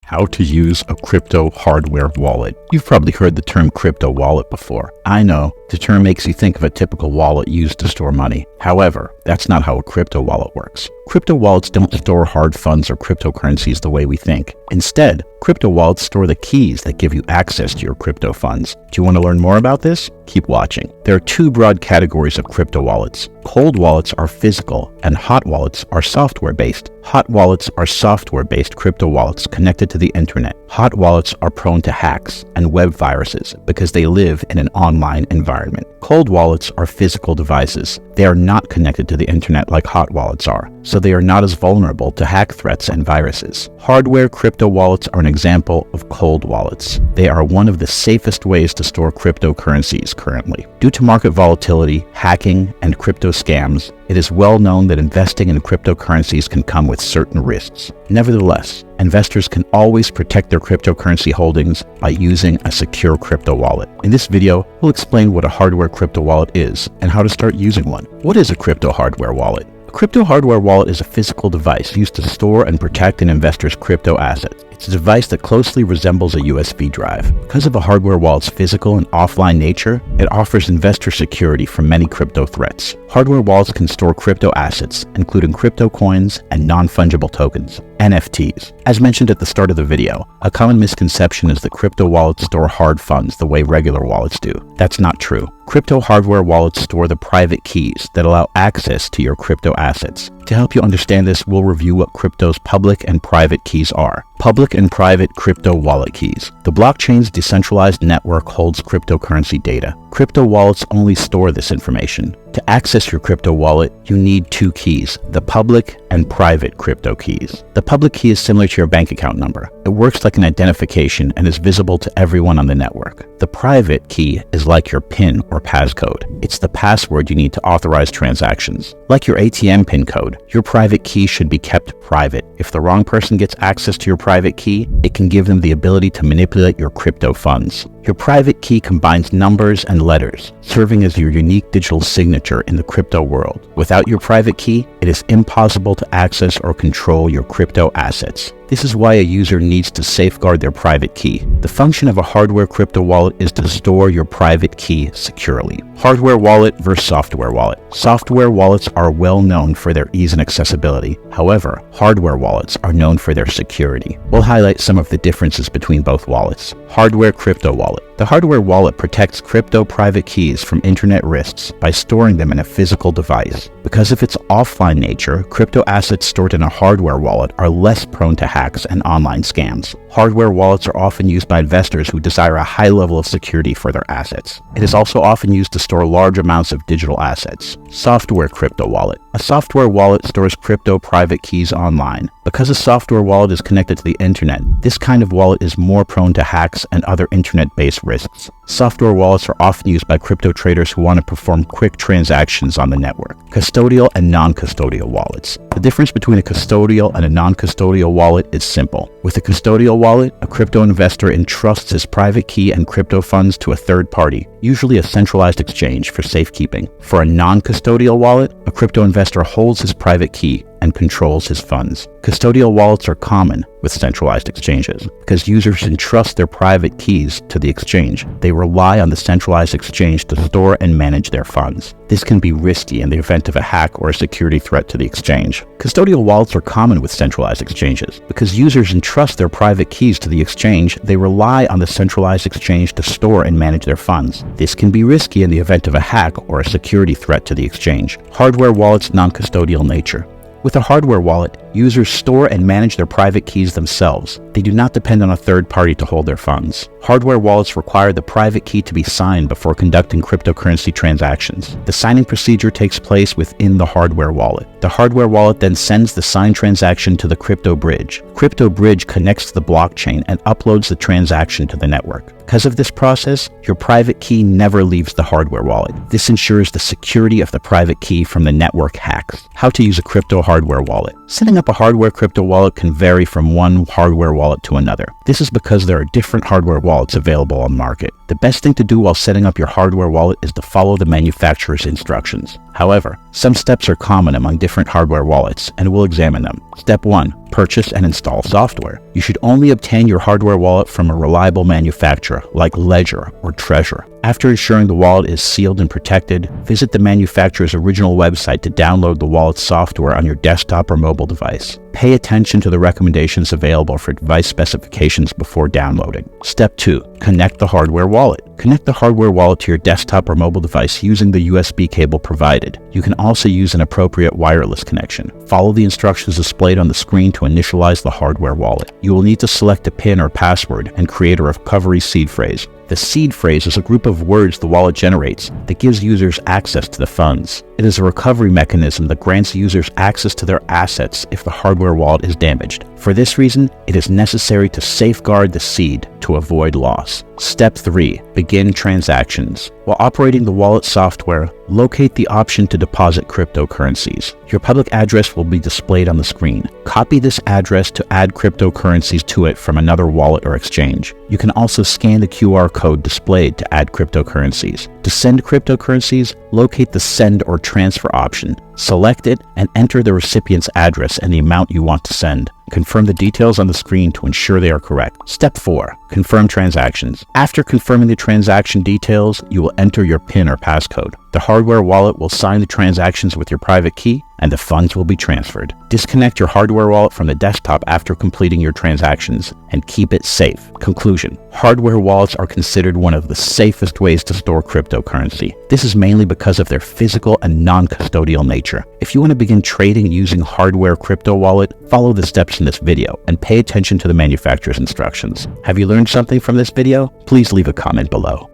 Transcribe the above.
How to use a crypto hardware wallet. You've probably heard the term crypto wallet before. I know, the term makes you think of a typical wallet used to store money. However, that's not how a crypto wallet works. Crypto wallets don't store hard funds or cryptocurrencies the way we think. Instead, crypto wallets store the keys that give you access to your crypto funds. Do you want to learn more about this? Keep watching. There are two broad categories of crypto wallets. Cold wallets are physical, and hot wallets are software-based. Hot wallets are software-based crypto wallets connected to the internet. Hot wallets are prone to hacks and web viruses because they live in an online environment. Cold wallets are physical devices. They are not connected to the internet like hot wallets are, so they are not as vulnerable to hack threats and viruses. Hardware crypto wallets are an example of cold wallets. They are one of the safest ways to store cryptocurrencies currently. Due to market volatility, hacking, and crypto scams, it is well known that investing in cryptocurrencies can come with certain risks. Nevertheless, investors can always protect their cryptocurrency holdings by using a secure crypto wallet. In this video, we'll explain what a hardware crypto wallet is and how to start using one. What is a crypto hardware wallet? A crypto hardware wallet is a physical device used to store and protect an investor's crypto assets. It's a device that closely resembles a USB drive. Because of a hardware wallet's physical and offline nature, it offers investor security from many crypto threats. Hardware wallets can store crypto assets, including crypto coins and non-fungible tokens, NFTs. As mentioned at the start of the video, a common misconception is that crypto wallets store hard funds the way regular wallets do. That's not true. Crypto hardware wallets store the private keys that allow access to your crypto assets. To help you understand this, we'll review what crypto's public and private keys are. Public and private crypto wallet keys. The blockchain's decentralized network holds cryptocurrency data. Crypto wallets only store this information. To access your crypto wallet, you need two keys, the public and private crypto keys. The public key is similar to your bank account number. It works like an identification and is visible to everyone on the network. The private key is like your PIN or passcode. It's the password you need to authorize transactions. Like your ATM PIN code, your private key should be kept private. If the wrong person gets access to your private key, it can give them the ability to manipulate your crypto funds. Your private key combines numbers and letters, serving as your unique digital signature in the crypto world. Without your private key, it is impossible to access or control your crypto assets. This is why a user needs to safeguard their private key. The function of a hardware crypto wallet is to store your private key securely. Hardware wallet versus software wallet. Software wallets are well known for their ease and accessibility. However, hardware wallets are known for their security. We'll highlight some of the differences between both wallets. Hardware crypto wallet. The hardware wallet protects crypto private keys from internet risks by storing them in a physical device. Because of its offline nature, crypto assets stored in a hardware wallet are less prone to hacks and online scams. Hardware wallets are often used by investors who desire a high level of security for their assets. It is also often used to store large amounts of digital assets. Software crypto wallet. A software wallet stores crypto private keys online. Because a software wallet is connected to the internet, this kind of wallet is more prone to hacks and other internet-based risks. Software wallets are often used by crypto traders who want to perform quick transactions on the network. Custodial and non-custodial wallets. The difference between a custodial and a non-custodial wallet is simple. With a custodial wallet, a crypto investor entrusts his private key and crypto funds to a third party, usually a centralized exchange for safekeeping. For a non-custodial wallet, a crypto investor holds his private key and controls his funds. Custodial wallets are common with centralized exchanges because users entrust their private keys to the exchange. They rely on the centralized exchange to store and manage their funds. This can be risky in the event of a hack or a security threat to the exchange. Custodial wallets are common with centralized exchanges because users entrust their private keys to the exchange. They rely on the centralized exchange to store and manage their funds. This can be risky in the event of a hack or a security threat to the exchange. Hardware wallets' non-custodial nature. With a hardware wallet, users store and manage their private keys themselves. They do not depend on a third party to hold their funds. Hardware wallets require the private key to be signed before conducting cryptocurrency transactions. The signing procedure takes place within the hardware wallet. The hardware wallet then sends the signed transaction to the crypto bridge. Crypto bridge connects to the blockchain and uploads the transaction to the network. Because of this process, your private key never leaves the hardware wallet. This ensures the security of the private key from the network hacks. How to use a crypto hardware wallet. Setting up a hardware crypto wallet can vary from one hardware wallet to another. This is because there are different hardware wallets available on the market. The best thing to do while setting up your hardware wallet is to follow the manufacturer's instructions. However, some steps are common among different hardware wallets, and we'll examine them. Step 1. Purchase and install software. You should only obtain your hardware wallet from a reliable manufacturer like Ledger or Trezor. After ensuring the wallet is sealed and protected, visit the manufacturer's original website to download the wallet's software on your desktop or mobile device. Pay attention to the recommendations available for device specifications before downloading. Step 2. Connect the hardware wallet. Connect the hardware wallet to your desktop or mobile device using the USB cable provided. You can also use an appropriate wireless connection. Follow the instructions displayed on the screen to initialize the hardware wallet. You will need to select a PIN or password and create a recovery seed phrase. The seed phrase is a group of words the wallet generates that gives users access to the funds. It is a recovery mechanism that grants users access to their assets if the hardware wallet is damaged. For this reason, it is necessary to safeguard the seed to avoid loss. Step 3. Begin transactions. While operating the wallet software, locate the option to deposit cryptocurrencies. Your public address will be displayed on the screen. Copy this address to add cryptocurrencies to it from another wallet or exchange. You can also scan the QR code displayed to add cryptocurrencies. To send cryptocurrencies, locate the send or transfer option. Select it and enter the recipient's address and the amount you want to send. Confirm the details on the screen to ensure they are correct. Step 4. Confirm transactions. After confirming the transaction details, you will enter your PIN or passcode. The hardware wallet will sign the transactions with your private key, and the funds will be transferred. Disconnect your hardware wallet from the desktop after completing your transactions, and keep it safe. Conclusion. Hardware wallets are considered one of the safest ways to store cryptocurrency. This is mainly because of their physical and non-custodial nature. If you want to begin trading using hardware crypto wallet, follow the steps in this video and pay attention to the manufacturer's instructions. Have you learned something from this video? Please leave a comment below.